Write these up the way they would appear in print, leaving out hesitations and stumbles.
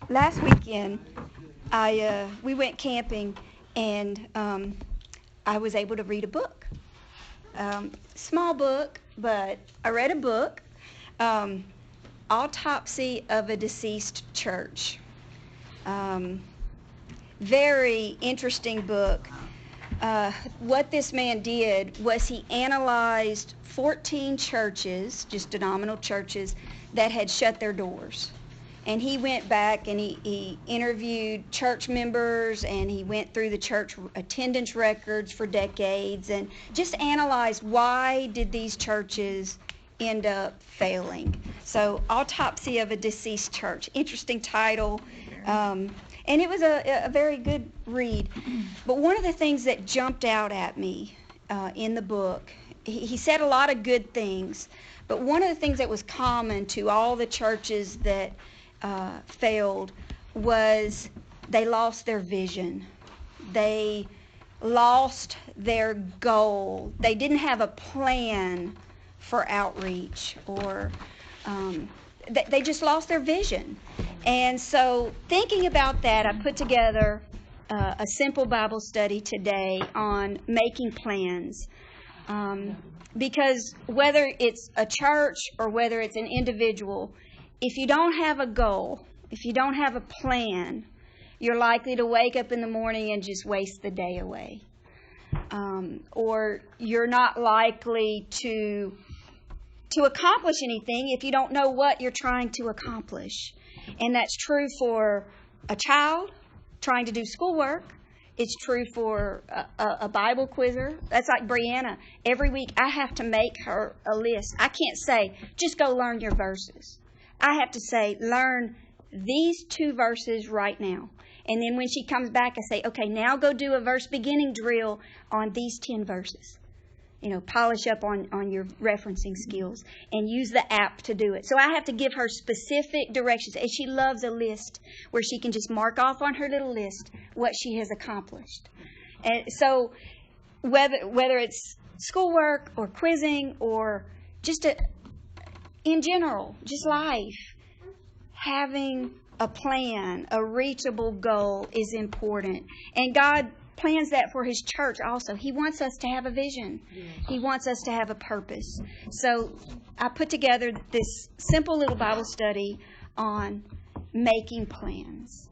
Last weekend, we went camping, and I was able to read a book. Small book, but I read a book, um, Autopsy of a Deceased Church. Um, Very interesting book. What this man did was he analyzed 14 churches, just denominational churches, that had shut their doors. And he went back and he interviewed church members, and he went through the church attendance records for decades and just analyzed why did these churches end up failing. So, Autopsy of a Deceased Church. Interesting title. And it was a very good read. But one of the things that jumped out at me in the book, he said a lot of good things, but one of the things that was common to all the churches that failed was they lost their vision. They lost their goal. They didn't have a plan for outreach, or they just lost their vision. And so, thinking about that, I put together a simple Bible study today on making plans. Because whether it's a church or whether it's an individual, if you don't have a goal, if you don't have a plan, you're likely to wake up in the morning and just waste the day away. Or you're not likely to accomplish anything if you don't know what you're trying to accomplish. And that's true for a child trying to do schoolwork. It's true for a Bible quizzer. That's like Brianna. Every week I have to make her a list. I can't say, just go learn your verses. I have to say, learn these 2 verses right now. And then when she comes back, I say, okay, now go do a verse beginning drill on these 10 verses. Polish up on your referencing skills and use the app to do it. So I have to give her specific directions. And she loves a list where she can just mark off on her little list what she has accomplished. And so whether it's schoolwork or quizzing or just in general, just life, having a plan, a reachable goal is important. And God plans that for His church also. He wants us to have a vision. He wants us to have a purpose. So I put together this simple little Bible study on making plans.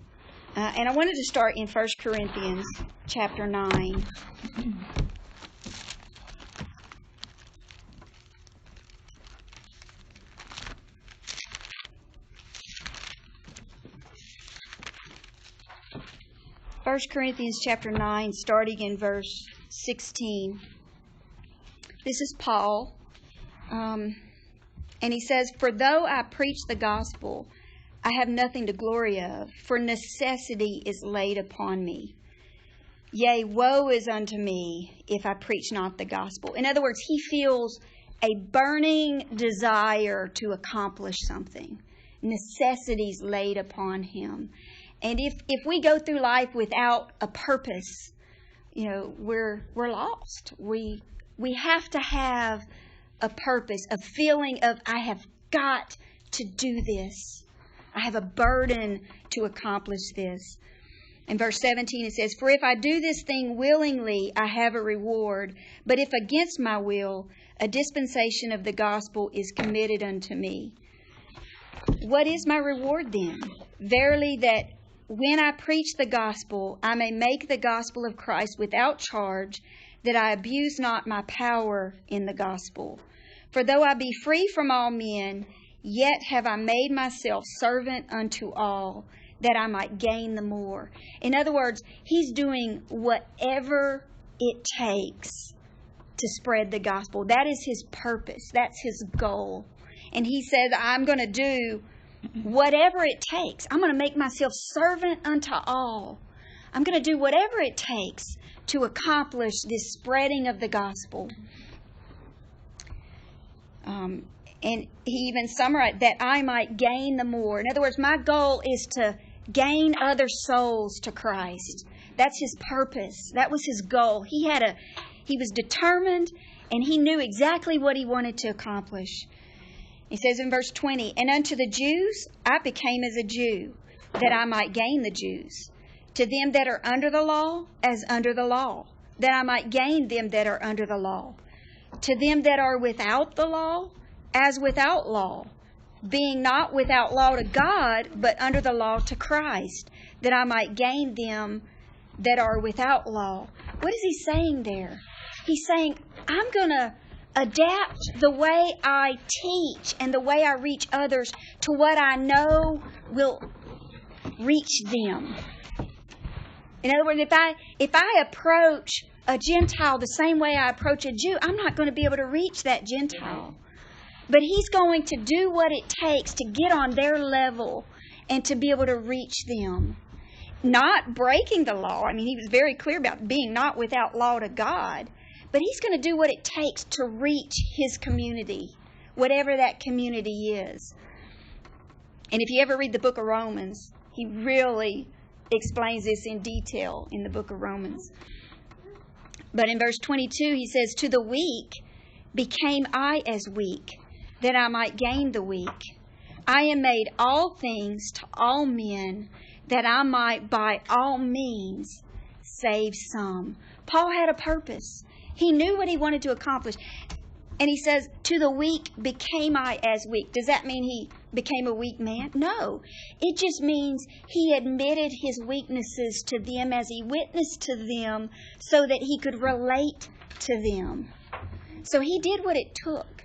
And I wanted to start in 1 Corinthians chapter 9. 1 Corinthians chapter 9, starting in verse 16. This is Paul. And he says, "For though I preach the gospel, I have nothing to glory of, for necessity is laid upon me. Yea, woe is unto me if I preach not the gospel." In other words, he feels a burning desire to accomplish something. Necessities laid upon him. And if we go through life without a purpose, we're lost. We have to have a purpose, a feeling of, I have got to do this. I have a burden to accomplish this. In verse 17 it says, "For if I do this thing willingly, I have a reward. But if against my will, a dispensation of the gospel is committed unto me. What is my reward then? Verily that when I preach the gospel, I may make the gospel of Christ without charge, that I abuse not my power in the gospel. For though I be free from all men, yet have I made myself servant unto all, that I might gain the more." In other words, he's doing whatever it takes to spread the gospel. That is his purpose. That's his goal. And he says, I'm going to do whatever it takes. I'm going to make myself servant unto all. I'm going to do whatever it takes to accomplish this spreading of the gospel. And he even summarized that I might gain the more. In other words, my goal is to gain other souls to Christ. That's his purpose. That was his goal. He was determined, and he knew exactly what he wanted to accomplish. He says in verse 20, and unto the Jews I became as a Jew, that I might gain the Jews. To them that are under the law, as under the law, that I might gain them that are under the law. To them that are without the law, as without law, being not without law to God, but under the law to Christ, that I might gain them that are without law. What is he saying there? He's saying, I'm going to adapt the way I teach and the way I reach others to what I know will reach them. In other words, if I approach a Gentile the same way I approach a Jew, I'm not going to be able to reach that Gentile. But he's going to do what it takes to get on their level and to be able to reach them. Not breaking the law. I mean, he was very clear about being not without law to God. But he's going to do what it takes to reach his community, whatever that community is. And if you ever read the book of Romans, he really explains this in detail in the book of Romans. But in verse 22, he says, to the weak became I as weak, that I might gain the weak. I am made all things to all men, that I might by all means save some. Paul had a purpose. He knew what he wanted to accomplish. And he says, to the weak became I as weak. Does that mean he became a weak man? No. It just means he admitted his weaknesses to them as he witnessed to them so that he could relate to them. So he did what it took.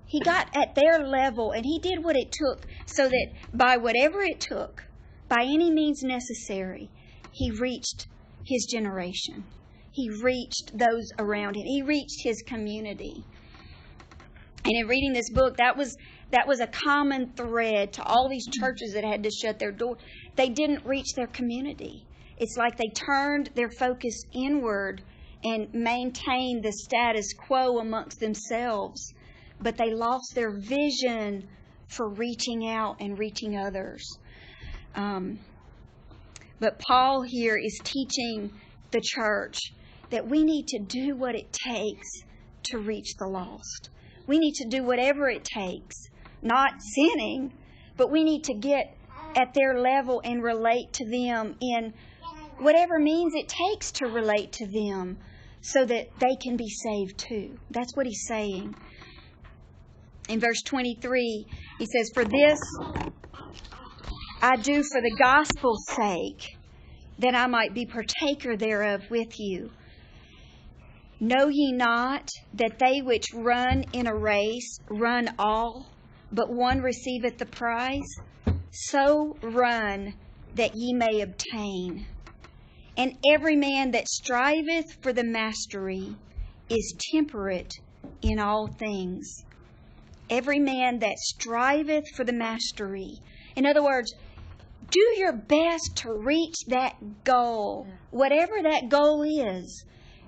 He got at their level and he did what it took so that by whatever it took, by any means necessary, he reached his generation. He reached those around him. He reached his community. And in reading this book, that was a common thread to all these churches that had to shut their door. They didn't reach their community. It's like they turned their focus inward and maintained the status quo amongst themselves. But they lost their vision for reaching out and reaching others. But Paul here is teaching the church that we need to do what it takes to reach the lost. We need to do whatever it takes, not sinning, but we need to get at their level and relate to them in whatever means it takes to relate to them so that they can be saved too. That's what he's saying. In verse 23, he says, for this I do for the gospel's sake, that I might be partaker thereof with you. Know ye not that they which run in a race run all, but one receiveth the prize? So run that ye may obtain. And every man that striveth for the mastery is temperate in all things. Every man that striveth for the mastery. In other words, do your best to reach that goal. Whatever that goal is,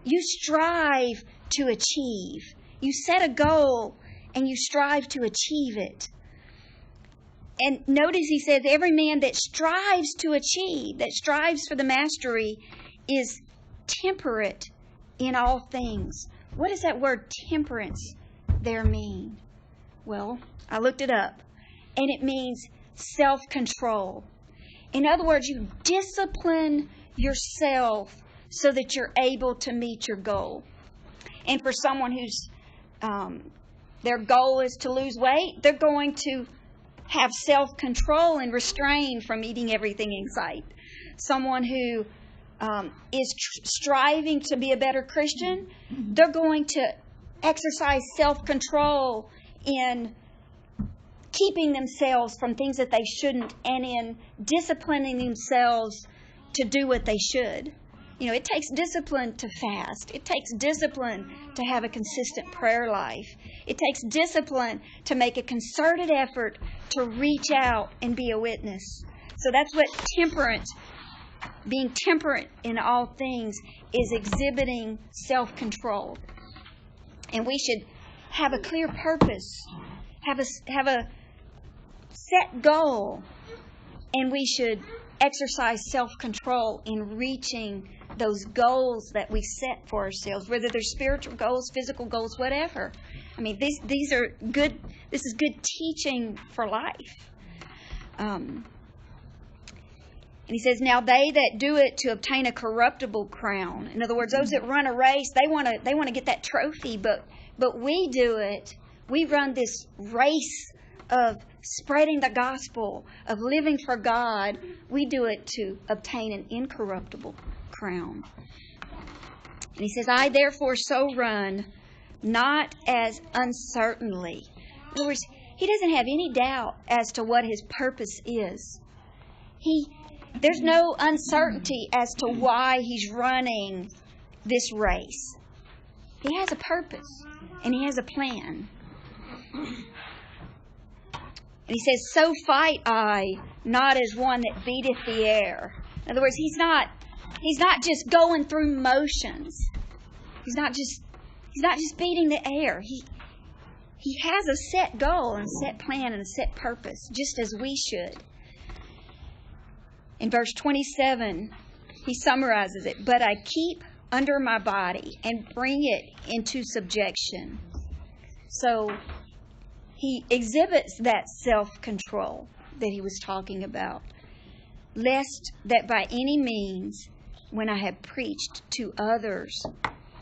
you strive to achieve. You set a goal and you strive to achieve it. And notice he says, every man that strives to achieve, that strives for the mastery, is temperate in all things. What does that word temperance there mean? Well, I looked it up, and it means self-control. In other words, you discipline yourself so that you're able to meet your goal. And for someone who's their goal is to lose weight, they're going to have self-control and restrain from eating everything in sight. Someone who is striving to be a better Christian, they're going to exercise self-control in keeping themselves from things that they shouldn't and in disciplining themselves to do what they should. You know, it takes discipline to fast. It takes discipline to have a consistent prayer life. It takes discipline to make a concerted effort to reach out and be a witness. So that's what temperance, being temperate in all things, is exhibiting self-control. And we should have a clear purpose, have a set goal, and we should exercise self-control in reaching those goals that we set for ourselves, whether they're spiritual goals, physical goals, whatever. I mean, these are good. This is good teaching for life. And he says, now they that do it to obtain a corruptible crown. In other words, those that run a race, they want to get that trophy, but we do it. We run this race of spreading the gospel, of living for God. We do it to obtain an incorruptible crown. And he says, I therefore so run, not as uncertainly. In other words, he doesn't have any doubt as to what his purpose is. There's no uncertainty as to why he's running this race. He has a purpose, and he has a plan. And he says, so fight I, not as one that beateth the air. In other words, he's not just going through motions. He's not just beating the air. He has a set goal and a set plan and a set purpose, just as we should. In verse 27, he summarizes it. But I keep under my body and bring it into subjection. So he exhibits that self-control that he was talking about. Lest that by any means, when I have preached to others,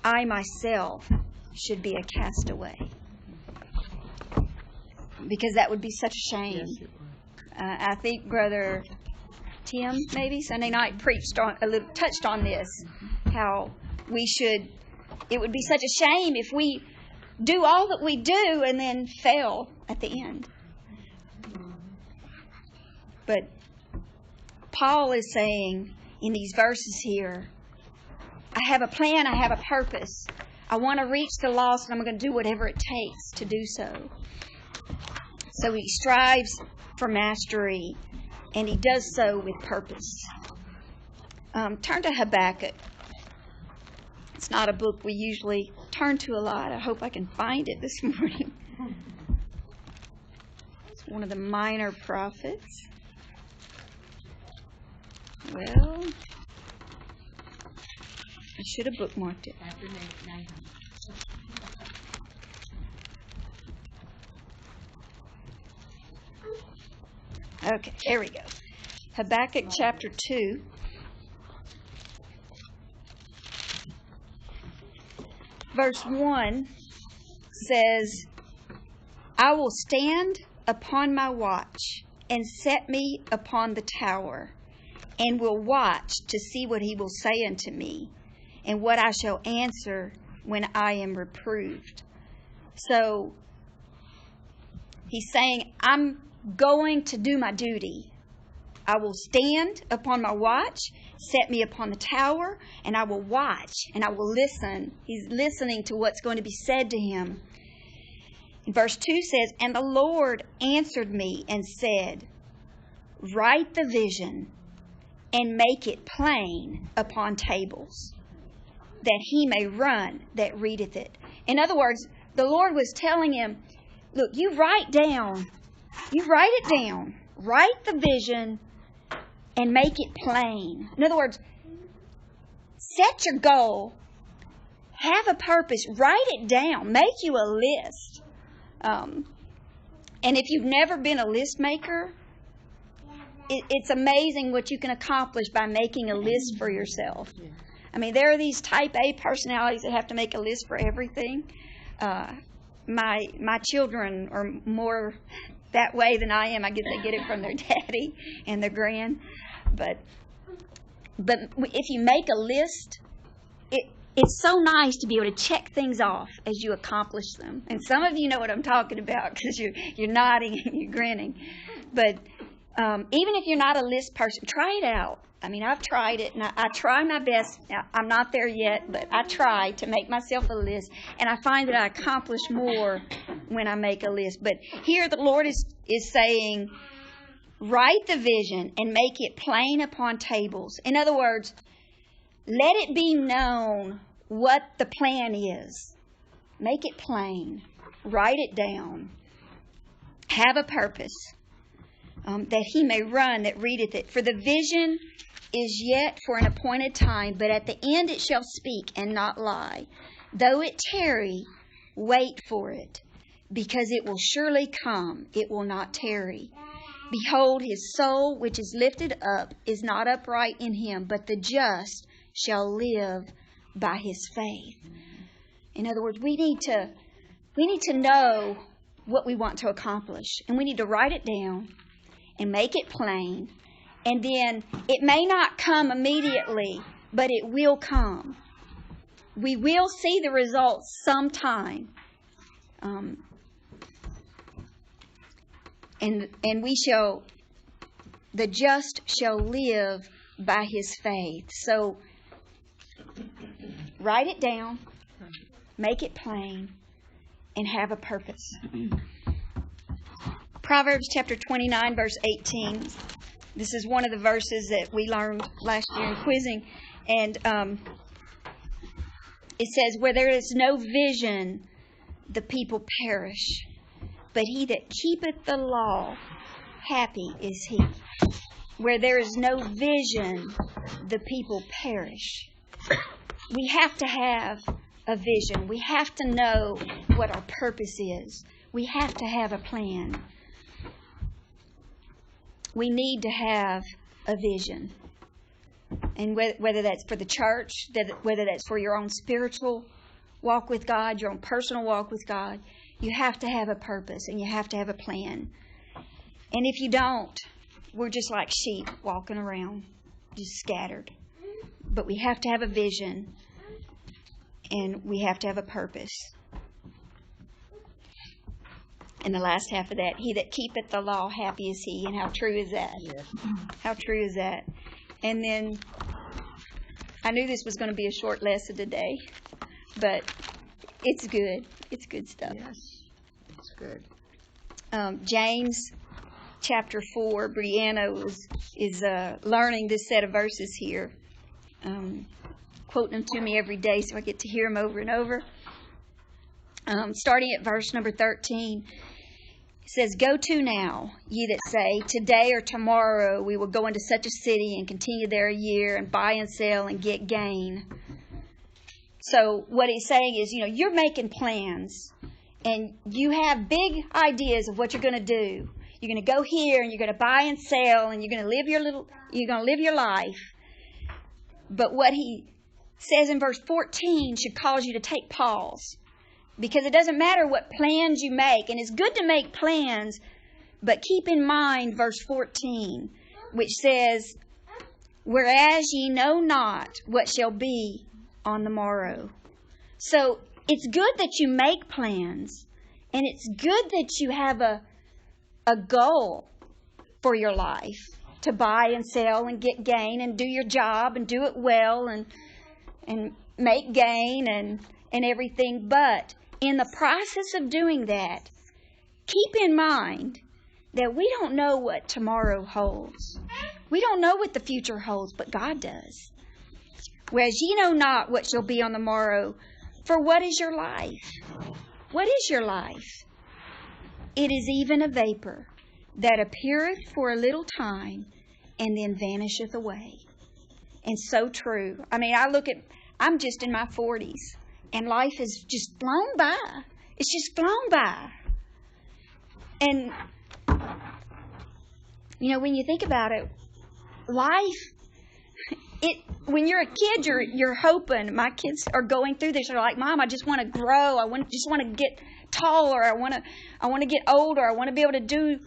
I myself should be a castaway. Because that would be such a shame. Yes, I think Brother Tim, maybe Sunday night, touched on this, how it would be such a shame if we do all that we do and then fail at the end. But Paul is saying in these verses here, I have a plan, I have a purpose. I want to reach the lost, and I'm going to do whatever it takes to do so. So he strives for mastery, and he does so with purpose. Turn to Habakkuk. It's not a book we usually turn to a lot. I hope I can find it this morning. It's one of the minor prophets. Well, I should have bookmarked it. Okay, there we go. Habakkuk chapter 2. Verse 1 says, I will stand upon my watch and set me upon the tower, and will watch to see what he will say unto me, and what I shall answer when I am reproved. So he's saying, I'm going to do my duty. I will stand upon my watch, set me upon the tower, and I will watch and I will listen. He's listening to what's going to be said to him. And verse 2 says, and the Lord answered me and said, write the vision and make it plain upon tables, that he may run that readeth it. In other words, the Lord was telling him, look, you write it down, write the vision and make it plain. In other words, set your goal, have a purpose, write it down, make you a list. And if you've never been a list maker, it's amazing what you can accomplish by making a list for yourself. I mean, there are these type A personalities that have to make a list for everything. My children are more that way than I am. I guess they get it from their daddy and their gran. But if you make a list, it's so nice to be able to check things off as you accomplish them. And some of you know what I'm talking about because you're nodding and you're grinning. But even if you're not a list person, try it out. I mean, I've tried it, and I try my best. Now, I'm not there yet, but I try to make myself a list, and I find that I accomplish more when I make a list. But here the Lord is saying, write the vision and make it plain upon tables. In other words, let it be known what the plan is. Make it plain. Write it down. Have a purpose, that he may run that readeth it. For the vision is yet for an appointed time, but at the end it shall speak and not lie. Though it tarry, wait for it, because it will surely come, it will not tarry. Behold, his soul which is lifted up is not upright in him, but the just shall live by his faith. In other words, we need to know what we want to accomplish, and we need to write it down and make it plain. And then it may not come immediately, but it will come. We will see the results sometime. And the just shall live by his faith. So, write it down, make it plain, and have a purpose. Proverbs chapter 29, verse 18. This is one of the verses that we learned last year in quizzing. And it says, where there is no vision, the people perish. But he that keepeth the law, happy is he. Where there is no vision, the people perish. We have to have a vision. We have to know what our purpose is. We have to have a plan. We need to have a vision. And whether that's for the church, whether that's for your own spiritual walk with God, your own personal walk with God, you have to have a purpose and you have to have a plan. And if you don't, we're just like sheep walking around, just scattered. But we have to have a vision and we have to have a purpose. And the last half of that, he that keepeth the law, happy is he. And how true is that? Yes. How true is that? And then, I knew this was going to be a short lesson today, but it's good. It's good stuff. Yes, it's good. James chapter 4, Brianna is learning this set of verses here, quoting them to me every day so I get to hear them over and over. Starting at verse number 13, it says, Go to now, ye that say, today or tomorrow we will go into such a city and continue there a year and buy and sell and get gain. So what he's saying is, you're making plans and you have big ideas of what you're going to do. You're going to go here and you're going to buy and sell and you're going to live your life. But what he says in verse 14 should cause you to take pause. Because it doesn't matter what plans you make. And it's good to make plans, but keep in mind verse 14, which says, Whereas ye know not what shall be on the morrow. So it's good that you make plans, and it's good that you have a goal for your life to buy and sell and get gain and do your job and do it well and make gain and everything. But in the process of doing that, keep in mind that we don't know what tomorrow holds. We don't know what the future holds, but God does. Whereas ye know not what shall be on the morrow, for what is your life? What is your life? It is even a vapor that appeareth for a little time and then vanisheth away. And so true. I mean, I'm just in my 40s. And life has just flown by. It's just flown by. And, when you think about it, life, when you're a kid, you're hoping. My kids are going through this. They're like, Mom, I just want to grow. I just want to get taller. I want to get older. I want to be able to do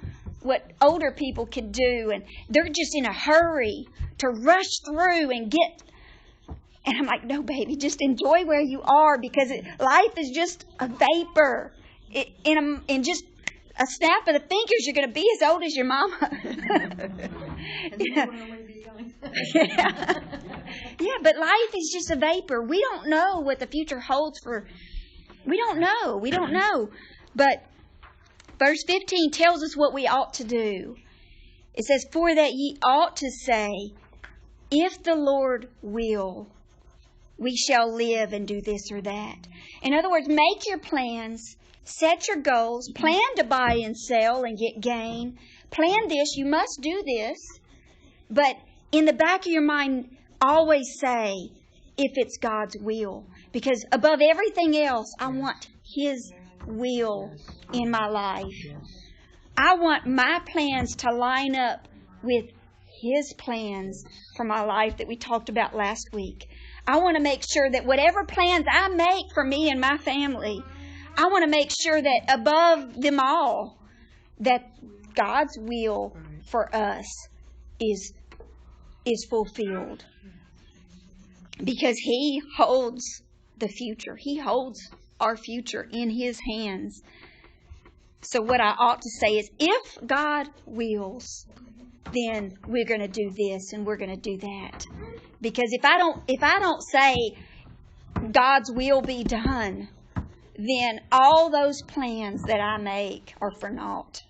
what older people could do. And they're just in a hurry to rush through and get. And I'm like, no, baby, just enjoy where you are, because life is just a vapor. In just a snap of the fingers, you're going to be as old as your mama. Yeah, but life is just a vapor. We don't know what the future holds for. We don't know. But verse 15 tells us what we ought to do. It says, For that ye ought to say, If the Lord will, we shall live and do this or that. In other words, make your plans, set your goals, plan to buy and sell and get gain. Plan this, you must do this. But in the back of your mind, always say, if it's God's will. Because above everything else, I want His will in my life. I want my plans to line up with His plans for my life that we talked about last week. I want to make sure that whatever plans I make for me and my family, I want to make sure that above them all, that God's will for us is fulfilled. Because He holds the future. He holds our future in His hands. So what I ought to say is, if God wills, then we're going to do this and we're going to do that. Because if I don't say God's will be done, then all those plans that I make are for naught.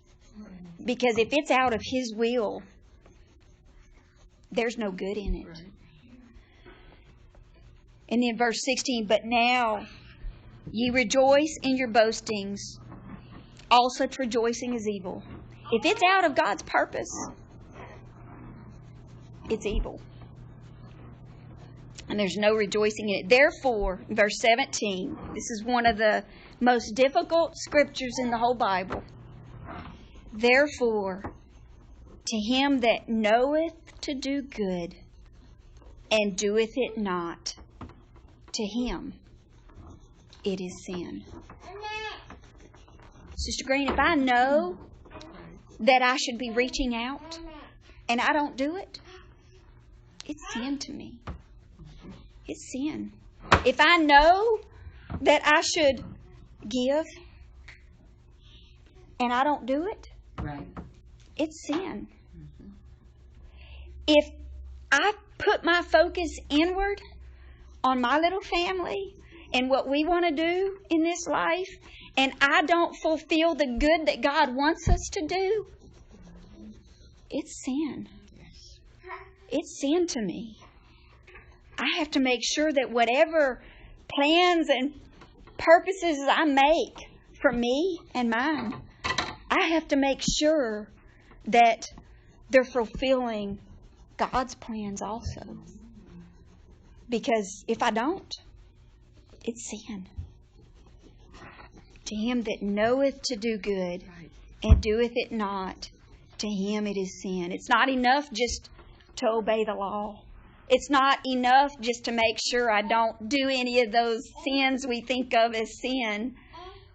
Because if it's out of His will, there's no good in it. And then verse 16, but now ye rejoice in your boastings. All such rejoicing is evil. If it's out of God's purpose, it's evil. And there's no rejoicing in it. Therefore, verse 17, this is one of the most difficult scriptures in the whole Bible. Therefore, to him that knoweth to do good and doeth it not, to him it is sin. Sister Green, if I know that I should be reaching out and I don't do it, it's sin to me. It's sin. If I know that I should give and I don't do it, it's sin. If I put my focus inward on my little family and what we want to do in this life, and I don't fulfill the good that God wants us to do, it's sin. It's sin to me. I have to make sure that whatever plans and purposes I make for me and mine, I have to make sure that they're fulfilling God's plans also. Because if I don't, it's sin. To him that knoweth to do good and doeth it not, to him it is sin. It's not enough just to obey the law. It's not enough just to make sure I don't do any of those sins we think of as sin.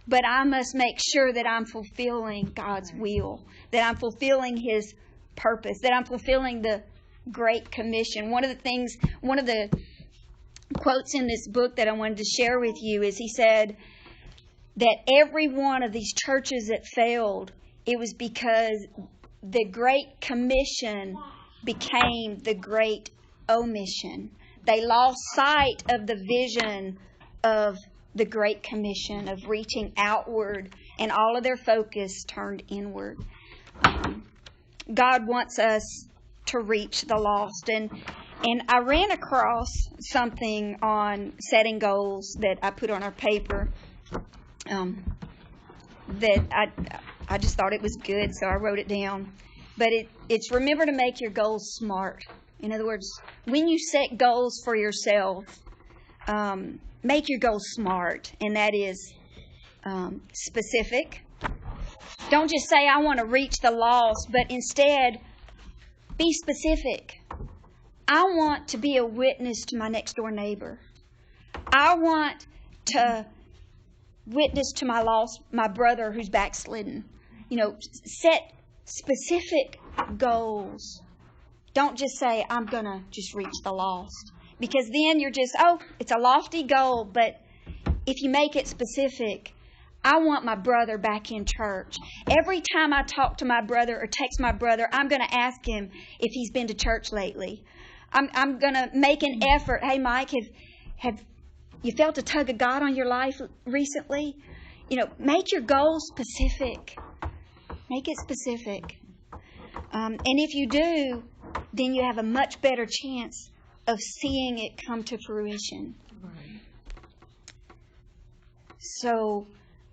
But I must make sure that I'm fulfilling God's will, that I'm fulfilling His purpose, that I'm fulfilling the Great Commission. One of the quotes in this book that I wanted to share with you is he said that every one of these churches that failed, it was because the Great Commission became the Great Omission. They lost sight of the vision of the Great Commission, of reaching outward, and all of their focus turned inward. God wants us to reach the lost. And I ran across something on setting goals that I put on our paper that I just thought it was good, so I wrote it down. But it's remember to make your goals smart. In other words, when you set goals for yourself, make your goals smart, and that is specific. Don't just say, I want to reach the lost, but instead, be specific. I want to be a witness to my next door neighbor. I want to witness to my brother who's backslidden. Set specific goals. Don't just say, I'm going to just reach the lost. Because then you're just, it's a lofty goal, but if you make it specific, I want my brother back in church. Every time I talk to my brother or text my brother, I'm going to ask him if he's been to church lately. I'm going to make an effort. Hey, Mike, have you felt a tug of God on your life recently? Make your goals specific. Make it specific. And if you do, then you have a much better chance of seeing it come to fruition. So,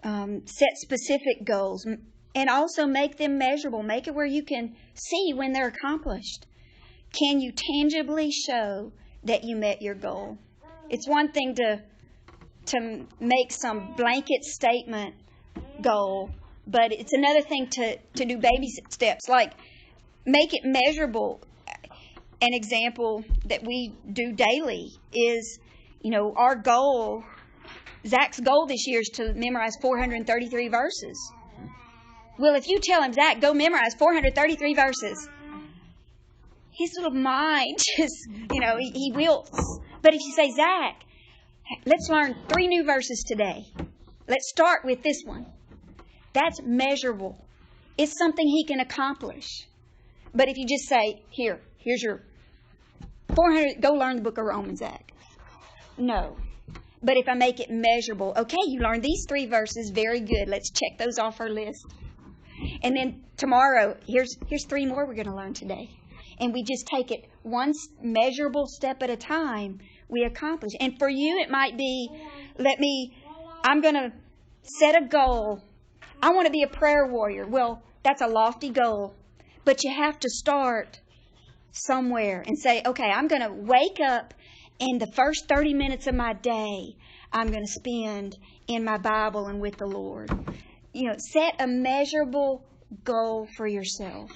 set specific goals and also make them measurable. Make it where you can see when they're accomplished. Can you tangibly show that you met your goal? It's one thing to make some blanket statement goal, but it's another thing to do baby steps, like make it measurable. An example that we do daily is, our goal, Zach's goal this year is to memorize 433 verses. Well, if you tell him, Zach, go memorize 433 verses, his little mind just, he wilts. But if you say, Zach, let's learn 3 new verses today. Let's start with this one. That's measurable. It's something he can accomplish. But if you just say, here's your 400, go learn the book of Romans, Zach. No. But if I make it measurable, okay, you learned these 3 verses, very good. Let's check those off our list. And then tomorrow, here's 3 more we're going to learn today. And we just take it one measurable step at a time, we accomplish. And for you, it might be, I'm going to set a goal. I want to be a prayer warrior. Well, that's a lofty goal. But you have to start somewhere and say, okay, I'm going to wake up, and the first 30 minutes of my day, I'm going to spend in my Bible and with the Lord. Set a measurable goal for yourself.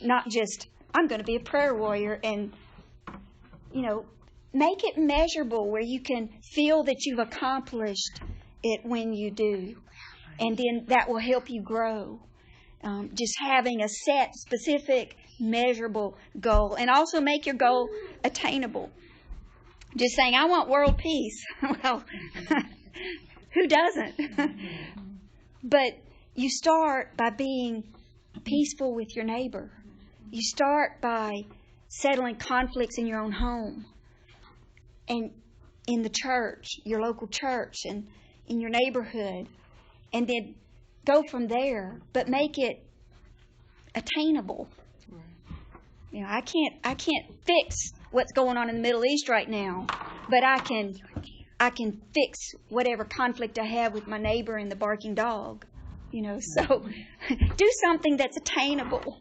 Not just, I'm going to be a prayer warrior, and, make it measurable where you can feel that you've accomplished it when you do. And then that will help you grow. Just having a set, specific, measurable goal. And also make your goal attainable. Just saying, I want world peace. Well, who doesn't? But you start by being peaceful with your neighbor. You start by settling conflicts in your own home and in the church, your local church, and in your neighborhood. And then go from there, but make it attainable. I can't fix what's going on in the Middle East right now, but I can fix whatever conflict I have with my neighbor and the barking dog. So do something that's attainable.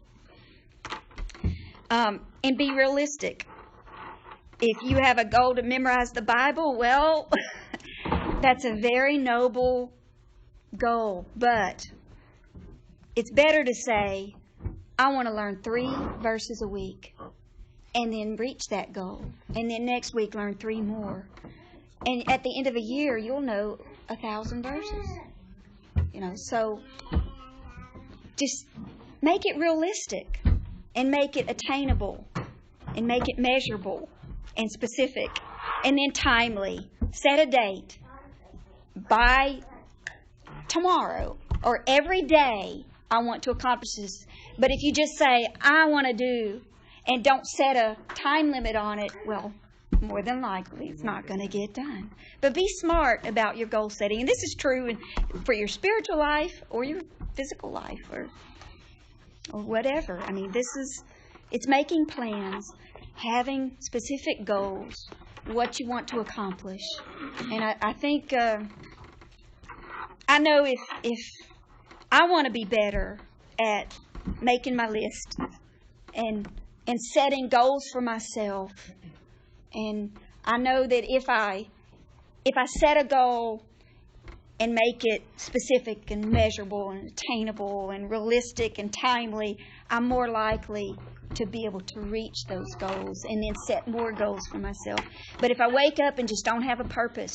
And be realistic. If you have a goal to memorize the Bible, well, that's a very noble goal, but it's better to say, I want to learn 3 verses a week, and then reach that goal, and then next week learn 3 more, and at the end of a year you'll know 1,000 verses. So just make it realistic, and make it attainable, and make it measurable and specific, and then timely. Set a date by tomorrow or every day. I want to accomplish this. But if you just say, I want to do, and don't set a time limit on it, well, more than likely it's not going to get done. But be smart about your goal setting. And this is true for your spiritual life or your physical life or whatever. I mean, it's making plans, having specific goals, what you want to accomplish. And I think, I know if I want to be better at making my list and setting goals for myself, and I know that if I set a goal and make it specific and measurable and attainable and realistic and timely, I'm more likely to be able to reach those goals and then set more goals for myself. But if I wake up and just don't have a purpose,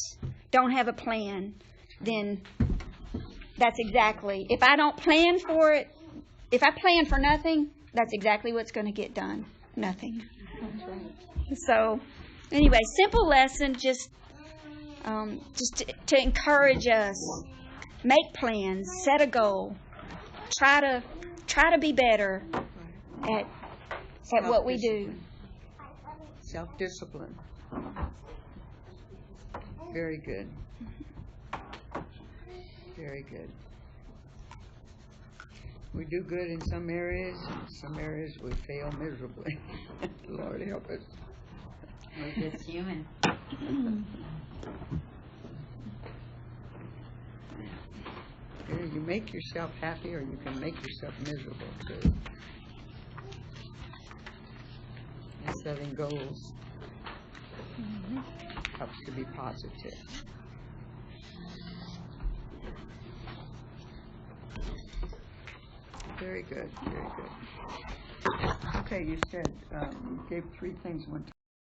don't have a plan, then that's exactly, if I don't plan for it, if I plan for nothing, that's exactly what's going to get done. Nothing. So, anyway, simple lesson, just to encourage us. Make plans, set a goal, try to be better at what we do. Self-discipline. Very good. Very good. We do good in some areas we fail miserably. Lord help us. We're just human. Either you make yourself happy or you can make yourself miserable too. And setting goals helps to be positive. Very good, very good. Okay, you said, you gave 3 things one time.